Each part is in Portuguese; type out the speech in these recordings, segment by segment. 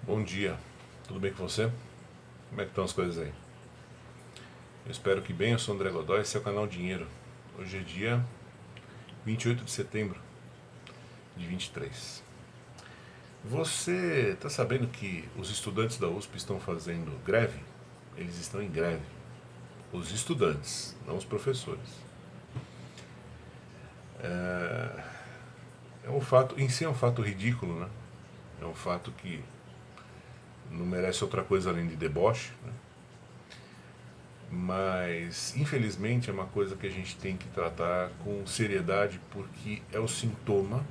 Bom dia, tudo bem com você? Como é que estão as coisas aí? Eu espero que bem, eu sou o André Godoy, esse é o canal Dinheiro. Hoje é dia 28 de setembro de 23. Você está sabendo que os estudantes da USP estão fazendo greve? Eles estão em greve. Os estudantes, não os professores. É um fato, em si é um fato ridículo, né? É um fato que não merece outra coisa além de deboche, né? Mas infelizmente é uma coisa que a gente tem que tratar com seriedade porque é o sintoma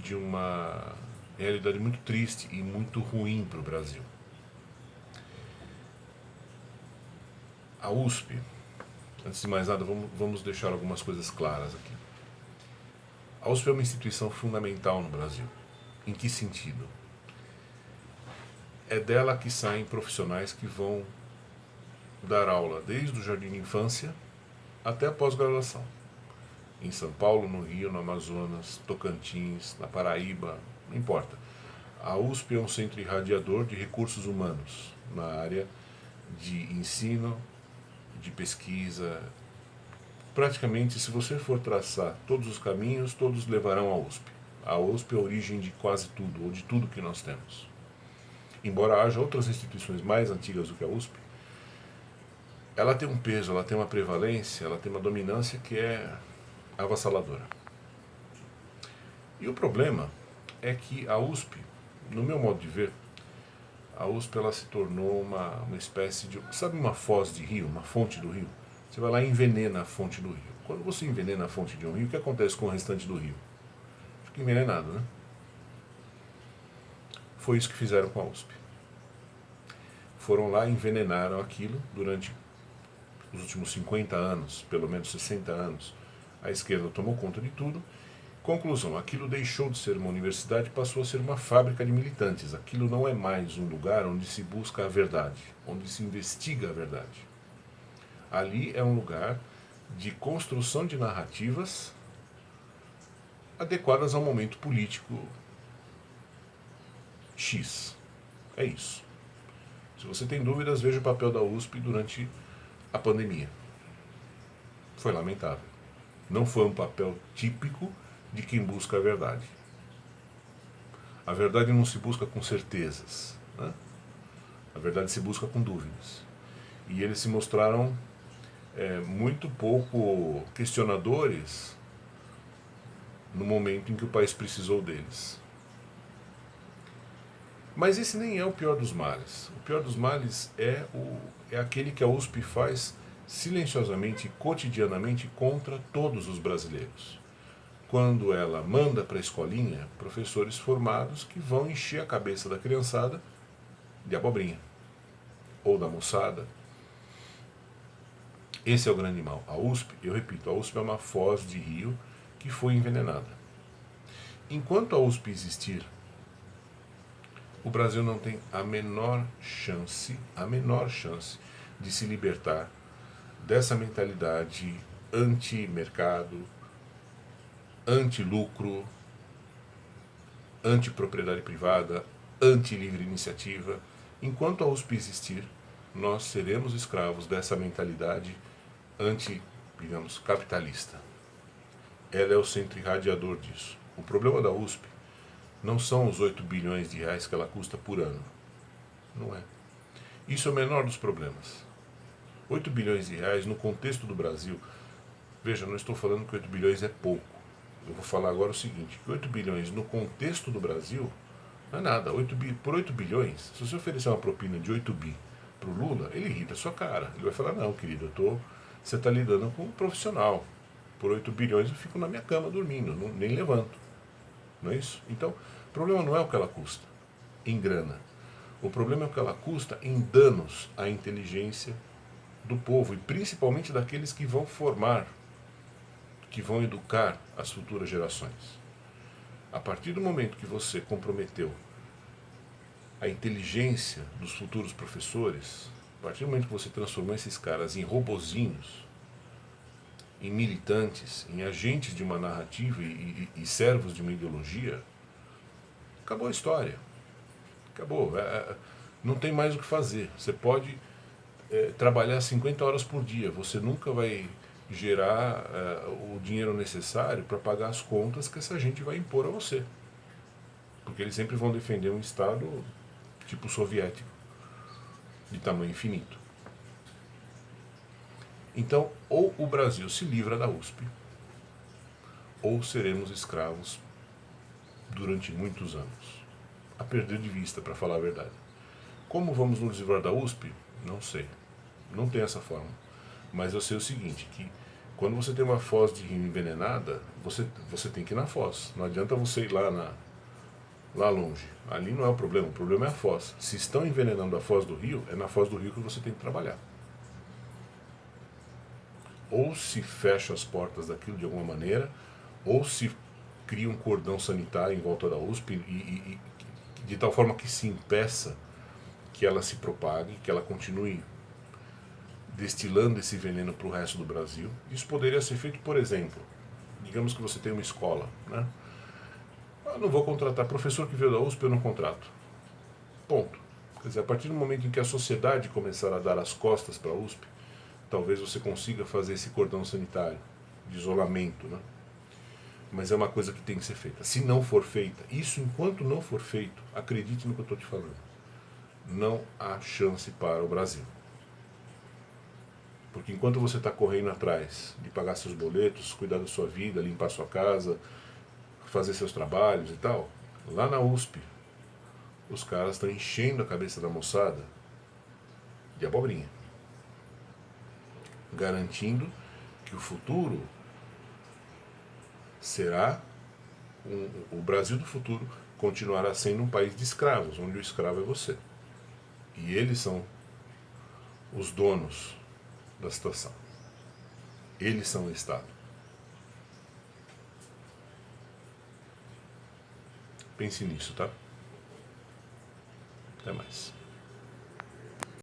de uma realidade muito triste e muito ruim para o Brasil. A USP, antes de mais nada, vamos deixar algumas coisas claras aqui. A USP é uma instituição fundamental no Brasil. Em que sentido? É dela que saem profissionais que vão dar aula desde o jardim de infância até a pós-graduação. Em São Paulo, no Rio, no Amazonas, Tocantins, na Paraíba, não importa. A USP é um centro irradiador de recursos humanos na área de ensino, de pesquisa. Praticamente, se você for traçar todos os caminhos, todos levarão à USP. A USP é a origem de quase tudo, ou de tudo que nós temos. Embora haja outras instituições mais antigas do que a USP, ela tem um peso, ela tem uma prevalência, ela tem uma dominância que é avassaladora. E o problema é que a USP, no meu modo de ver, a USP ela se tornou uma espécie de. Sabe uma foz de rio, uma fonte do rio? Você vai lá e envenena a fonte do rio. Quando você envenena a fonte de um rio, o que acontece com o restante do rio? Fica envenenado, né? Foi isso que fizeram com a USP. Foram lá e envenenaram aquilo durante os últimos 50 anos, pelo menos 60 anos. A esquerda tomou conta de tudo. Conclusão, aquilo deixou de ser uma universidade e passou a ser uma fábrica de militantes. Aquilo não é mais um lugar onde se busca a verdade, onde se investiga a verdade. Ali é um lugar de construção de narrativas adequadas ao momento político X. É isso. Se você tem dúvidas, veja o papel da USP durante a pandemia. Foi lamentável. Não foi um papel típico de quem busca a verdade. A verdade não se busca com certezas, né? A verdade se busca com dúvidas. E eles se mostraram muito pouco questionadores no momento em que o país precisou deles. Mas esse nem é o pior dos males. O pior dos males é aquele que a USP faz silenciosamente e cotidianamente contra todos os brasileiros. Quando ela manda para a escolinha professores formados que vão encher a cabeça da criançada de abobrinha ou da moçada. Esse é o grande mal. A USP, eu repito, a USP é uma foz de rio que foi envenenada. Enquanto a USP existir, o Brasil não tem a menor chance de se libertar dessa mentalidade anti-mercado, anti-lucro, anti-propriedade privada, anti-livre iniciativa. Enquanto a USP existir, nós seremos escravos dessa mentalidade anti, digamos, capitalista. Ela é o centro irradiador disso. O problema da USP não são os 8 bilhões de reais que ela custa por ano. Não é. Isso é o menor dos problemas. 8 bilhões de reais no contexto do Brasil. Veja, não estou falando que 8 bilhões é pouco. Eu vou falar agora o seguinte, que 8 bilhões no contexto do Brasil não é nada. Por 8 bilhões, se você oferecer uma propina de 8 bi para o Lula, ele ri da sua cara. Ele vai falar, não, querido, você está lidando com um profissional. Por 8 bilhões eu fico na minha cama dormindo, nem levanto. Não é isso? Então, o problema não é o que ela custa em grana. O problema é o que ela custa em danos à inteligência do povo e principalmente daqueles que vão formar, que vão educar as futuras gerações. A partir do momento que você comprometeu a inteligência dos futuros professores, a partir do momento que você transformou esses caras em robozinhos, em militantes, em agentes de uma narrativa e servos de uma ideologia, acabou a história. Acabou. Não tem mais o que fazer. Você pode trabalhar 50 horas por dia. Você nunca vai gerar o dinheiro necessário para pagar as contas que essa gente vai impor a você. Porque eles sempre vão defender um Estado tipo soviético, de tamanho infinito. Então, ou o Brasil se livra da USP, ou seremos escravos durante muitos anos. A perder de vista, para falar a verdade. Como vamos nos livrar da USP? Não sei. Não tem essa forma. Mas eu sei o seguinte, que quando você tem uma foz de rio envenenada, você tem que ir na foz. Não adianta você ir lá longe. Ali não é o problema é a foz. Se estão envenenando a foz do rio, é na foz do rio que você tem que trabalhar. Ou se fecha as portas daquilo de alguma maneira, ou se cria um cordão sanitário em volta da USP e de tal forma que se impeça que ela se propague, que ela continue destilando esse veneno para o resto do Brasil. Isso poderia ser feito, por exemplo, digamos que você tem uma escola, né? Eu não vou contratar professor que veio da USP, eu não contrato. Ponto. Quer dizer, a partir do momento em que a sociedade começar a dar as costas para a USP, talvez você consiga fazer esse cordão sanitário de isolamento, né? Mas é uma coisa que tem que ser feita. Se não for feita, isso enquanto não for feito, acredite no que eu estou te falando, não há chance para o Brasil. Porque enquanto você está correndo atrás de pagar seus boletos, cuidar da sua vida, limpar sua casa, fazer seus trabalhos e tal, lá na USP, os caras estão enchendo a cabeça da moçada de abobrinha, garantindo que o futuro será, o Brasil do futuro continuará sendo um país de escravos, onde o escravo é você. E eles são os donos da situação. Eles são o Estado. Pense nisso, tá? Até mais.